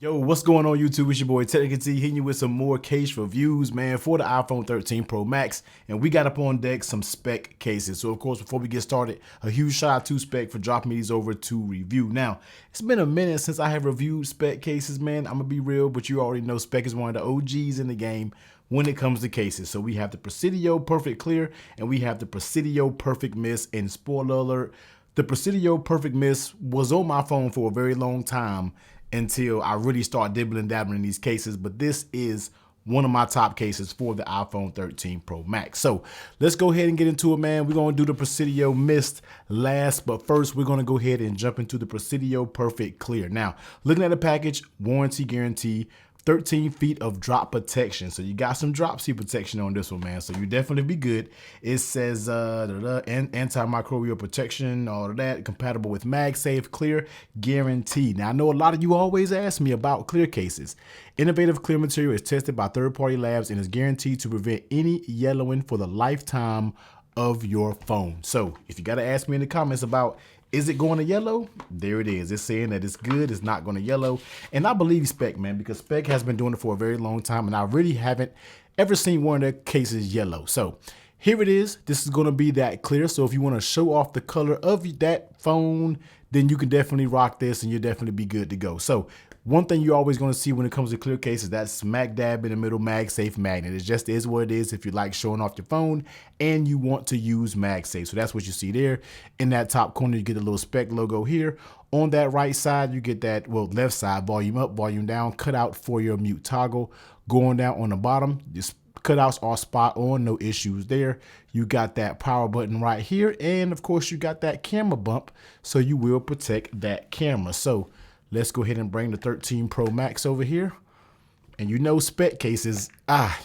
Yo, what's going on YouTube? It's your boy Technical T hitting you with some more case reviews, man, for the iPhone 13 Pro Max. And we got up on deck some Speck cases. So of course, before we get started, a huge shout out to Speck for dropping me these over to review. Now, it's been a minute since I have reviewed Speck cases, man. I'm gonna be real, but you already know Speck is one of the OGs in the game when it comes to cases. So we have the Presidio Perfect Clear and we have the Presidio Perfect Mist. And spoiler alert, the Presidio Perfect Mist was on my phone for a very long time until I really start dibbling and dabbling in these cases. But this is one of my top cases for the iPhone 13 Pro Max. So let's go ahead and get into it, man. We're going to do the Presidio Mist last, but first we're going to go ahead and jump into the Presidio Perfect Clear. Now, looking at the package, warranty guarantee, 13 feet of drop protection. So you got some drop C protection on this one, man. So you definitely be good. It says antimicrobial protection, all of that, compatible with MagSafe Clear Guarantee. Now I know a lot of you always ask me about clear cases. Innovative clear material is tested by third-party labs and is guaranteed to prevent any yellowing for the lifetime of your phone. So if you got to ask me in the comments about is it going to yellow? There it is. It's saying that it's good. It's not going to yellow. And I believe Speck, man, because Speck has been doing it for a very long time. And I really haven't ever seen one of their cases yellow. So here it is. This is going to be that clear. So if you want to show off the color of that phone, then you can definitely rock this and you'll definitely be good to go. So one thing you're always going to see when it comes to clear cases, that smack dab in the middle MagSafe magnet. It just is what it is if you like showing off your phone and you want to use MagSafe. So that's what you see there. In that top corner, you get a little Speck logo here. On that right side, you get that, well, left side, volume up, volume down, cutout for your mute toggle. Going down on the bottom, just cutouts are spot on, no issues there. You got that power button right here. And of course, you got that camera bump, so you will protect that camera. So let's go ahead and bring the 13 Pro Max over here. And you know Speck cases,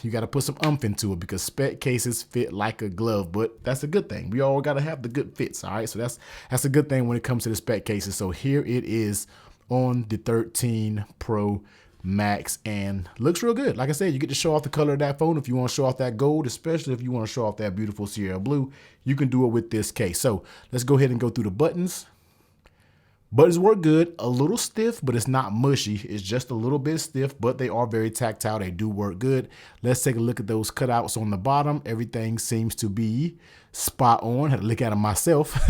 you got to put some umph into it because Speck cases fit like a glove, but that's a good thing. We all got to have the good fits, all right? So that's a good thing when it comes to the Speck cases. So here it is on the 13 Pro Max and looks real good. Like I said, you get to show off the color of that phone. If you want to show off that gold, especially if you want to show off that beautiful Sierra blue, you can do it with this case. So let's go ahead and go through the buttons. Buttons work good, a little stiff, but it's not mushy. It's just a little bit stiff, but they are very tactile. They do work good. Let's take a look at those cutouts on the bottom. Everything seems to be spot on. Had to look at them myself.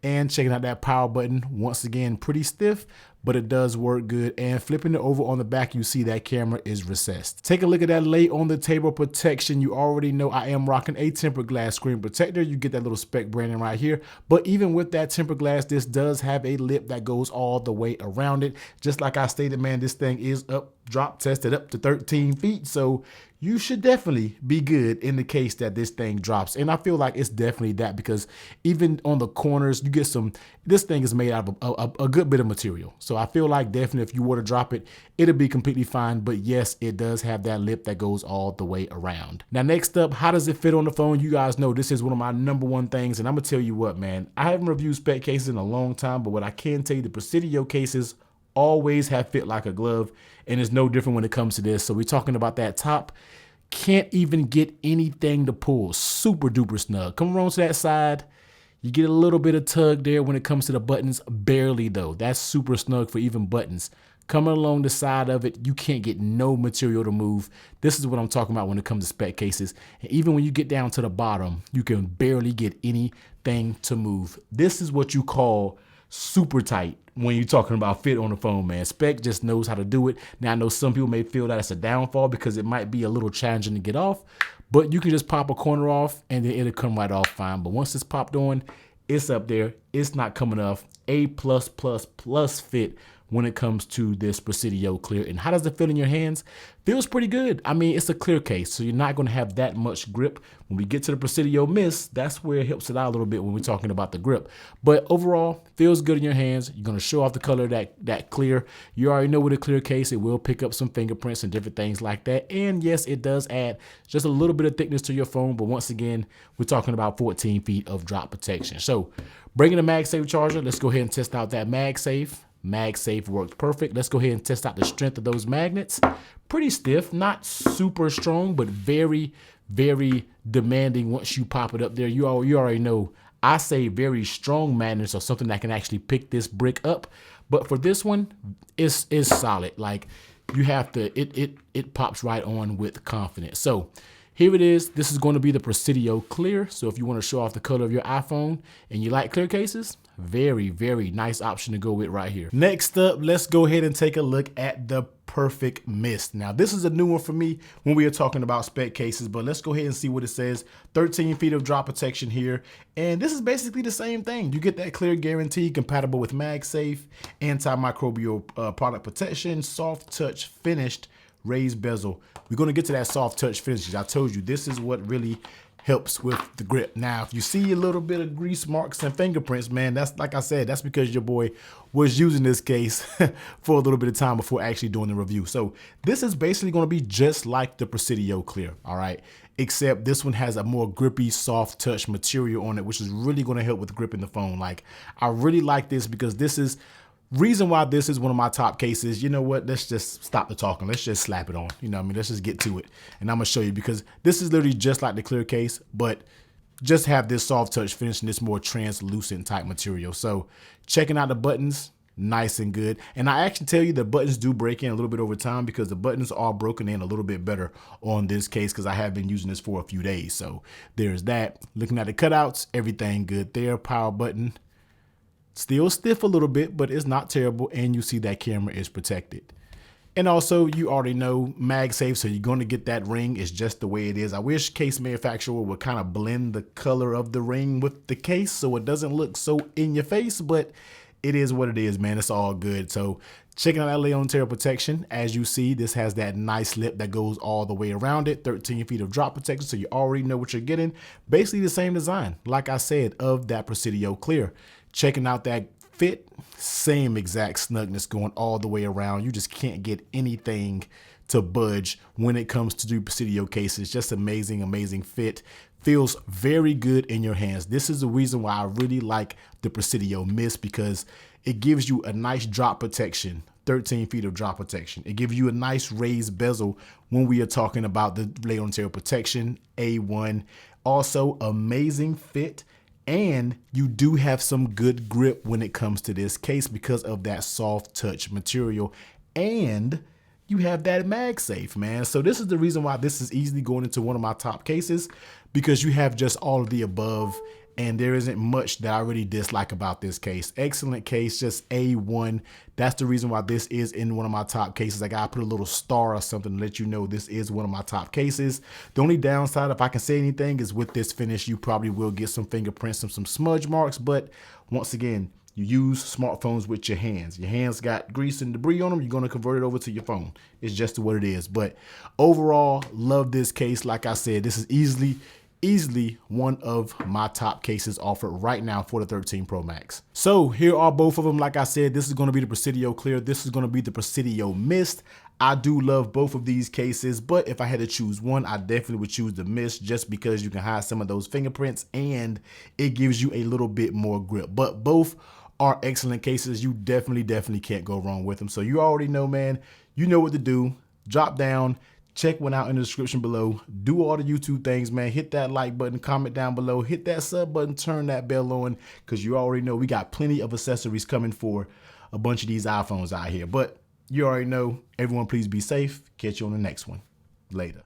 And checking out that power button, once again, pretty stiff, but it does work good. And flipping it over on the back, you see that camera is recessed. Take a look at that lay on the table protection. You already know I am rocking a tempered glass screen protector. You get that little Speck branding right here. But even with that tempered glass, this does have a lip that goes all the way around it. Just like I stated, man, this thing is drop tested up to 13 feet. So you should definitely be good in the case that this thing drops. And I feel like it's definitely that because even on the corners, you get some, this thing is made out of a good bit of material. So I feel like definitely if you were to drop it, it'll be completely fine. But yes, it does have that lip that goes all the way around. Now, next up, how does it fit on the phone? You guys know this is one of my #1 things. And I'm going to tell you what, man, I haven't reviewed Speck cases in a long time, but what I can tell you, the Presidio cases always have fit like a glove, and it's no different when it comes to this. So we're talking about that top. Can't even get anything to pull. Super duper snug. Come around to that side. You get a little bit of tug there when it comes to the buttons. Barely though. That's super snug for even buttons. Coming along the side of it, you can't get no material to move. This is what I'm talking about when it comes to Speck cases. And even when you get down to the bottom, you can barely get anything to move. This is what you call super tight when you're talking about fit on the phone, man. Speck just knows how to do it. Now, I know some people may feel that it's a downfall because it might be a little challenging to get off, but you can just pop a corner off and then it'll come right off fine. But once it's popped on, it's up there. It's not coming off. A+++ fit when it comes to this Presidio Clear. And how does it feel in your hands? Feels pretty good. I mean, it's a clear case, so you're not going to have that much grip. When we get to the Presidio Mist, that's where it helps it out a little bit when we're talking about the grip. But overall, feels good in your hands. You're going to show off the color of that clear. You already know with a clear case, it will pick up some fingerprints and different things like that. And yes, it does add just a little bit of thickness to your phone. But once again, we're talking about 14 feet of drop protection. So bringing a MagSafe charger, let's go ahead and test out that MagSafe. MagSafe worked perfect. Let's go ahead and test out the strength of those magnets. Pretty stiff, not super strong, but very, very demanding once you pop it up there. You already know I say very strong magnets or something that can actually pick this brick up. But for this one, it's solid. Like, you have to, it pops right on with confidence. So here it is. This is going to be the Presidio Clear. So if you want to show off the color of your iPhone and you like clear cases, very, very nice option to go with right here. Next up, let's go ahead and take a look at the Perfect Mist. Now, this is a new one for me when we are talking about spec cases, but let's go ahead and see what it says. 13 feet of drop protection here. And this is basically the same thing. You get that clear guarantee, compatible with MagSafe, antimicrobial product protection, soft touch finished, raised bezel. We're going to get to that soft touch finish. I told you, this is what really helps with the grip. Now, if you see a little bit of grease marks and fingerprints, man, that's, like I said, that's because your boy was using this case for a little bit of time before actually doing the review. So this is basically going to be just like the Presidio Clear, all right? Except this one has a more grippy, soft touch material on it, which is really going to help with gripping the phone. Like, I really like this because this is reason why this is one of my top cases. You know what? Let's just stop the talking. Let's just slap it on. You know what I mean? Let's just get to it. And I'm going to show you, because this is literally just like the clear case, but just have this soft touch finish and this more translucent type material. So checking out the buttons, nice and good. And I actually tell you, the buttons do break in a little bit over time, because the buttons are broken in a little bit better on this case, because I have been using this for a few days. So there's that. Looking at the cutouts, everything good there. Power button. Still stiff a little bit, but it's not terrible. And you see that camera is protected. And also, you already know MagSafe, so you're going to get that ring. It's just the way it is. I wish case manufacturer would kind of blend the color of the ring with the case so it doesn't look so in your face, but it is what it is, man. It's all good. So checking out that lay on tail protection. As you see, this has that nice lip that goes all the way around it. 13 feet of drop protection, so you already know what you're getting. Basically the same design, like I said, of that Presidio Clear. Checking out that fit, same exact snugness going all the way around. You just can't get anything to budge when it comes to do Presidio cases. Just amazing, amazing fit. Feels very good in your hands. This is the reason why I really like the Presidio Mist, because it gives you a nice drop protection, 13 feet of drop protection. It gives you a nice raised bezel when we are talking about the lay on tail protection, A1. Also, amazing fit. And you do have some good grip when it comes to this case because of that soft touch material. And you have that MagSafe, man. So this is the reason why this is easily going into one of my top cases, because you have just all of the above. And there isn't much that I really dislike about this case. Excellent case, just A1. That's the reason why this is in one of my top cases. I gotta put a little star or something to let you know this is one of my top cases. The only downside, if I can say anything, is with this finish, you probably will get some fingerprints and some smudge marks. But once again, you use smartphones with your hands. Your hands got grease and debris on them, you're gonna convert it over to your phone. It's just what it is. But overall, love this case. Like I said, this is easily one of my top cases offered right now for the 13 Pro Max. So here are both of them. Like I said, this is going to be the Presidio Clear. This is going to be the Presidio Mist. I do love both of these cases, but if I had to choose one, I definitely would choose the Mist, just because you can hide some of those fingerprints and it gives you a little bit more grip. But both are excellent cases. You definitely can't go wrong with them. So you already know, man, you know what to do. Drop down. Check one out in the description below. Do all the YouTube things, man. Hit that like button, comment down below, hit that sub button, turn that bell on, because you already know we got plenty of accessories coming for a bunch of these iPhones out here. But you already know, everyone please be safe. Catch you on the next one. Later.